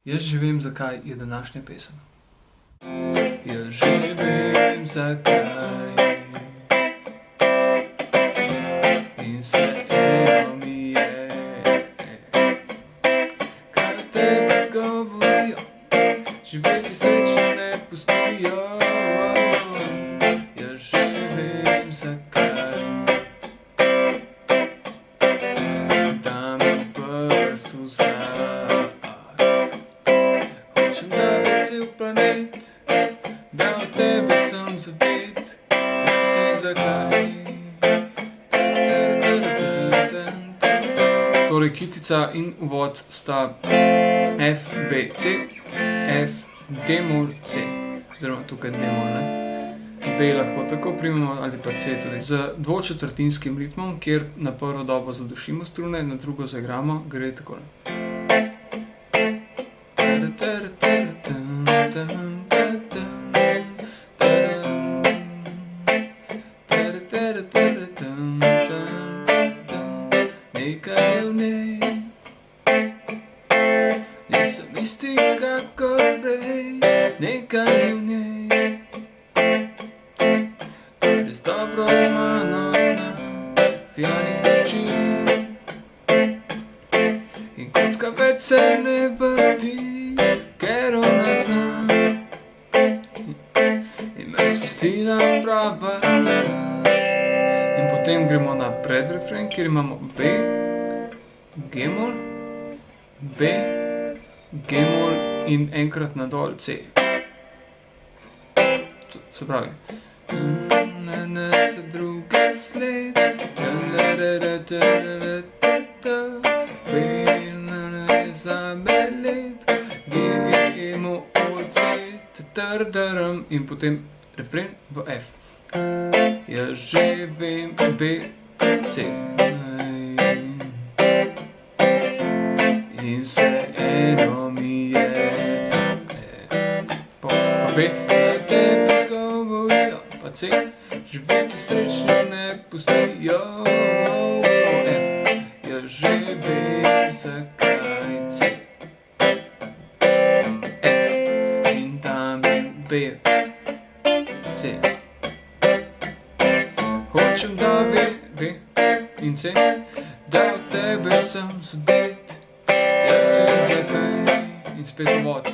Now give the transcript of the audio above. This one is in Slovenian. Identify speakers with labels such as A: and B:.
A: Jaz že vem, zakaj je današnja pesem. Jaz že vem, zakaj. In vseeno mi je, kar tebe govorijo, živeti srečno ne pustijo. Jaz že vem, zakaj. Da mi prst v zrak. Hočem, da bi cel planet, da od tebe sem zadet. Jaz sem zakaj. Torej, kitica in uvod sta F, B, C, F, D-mol, C. Oziroma tukaj D-mol, ne. B lahko tako primemo ali pa C tudi. Z dvočetrtinskim ritmom, kjer na prvo dobo zadušimo strune, na drugo zaigramo, gre takole. Nekaj je v njej, nisem isti kakor prej. Nekaj je v njej, res dobro z mano zna, pijanih znoči. In kocka več se ne vrti, ker ona zna. In me spusti na prava tla. In potem gremo na predrefren, kjer imamo B, G-mol, B, G-mol in enkrat nadol C. Se pravi. Se druge sled, za me lep, G-mol, C, in potem refren v F. Jaz že vem, B, C. In vseeno mi je, pa B, da tebe govorijo, pa C, živeti srečno ne pustijo. F, jaz že vem, zakaj. C, F, in tam je B, C. Hočem, da ve, B in C, da od tebe sem zadet. Jaz vem, zakaj. In spet uvod.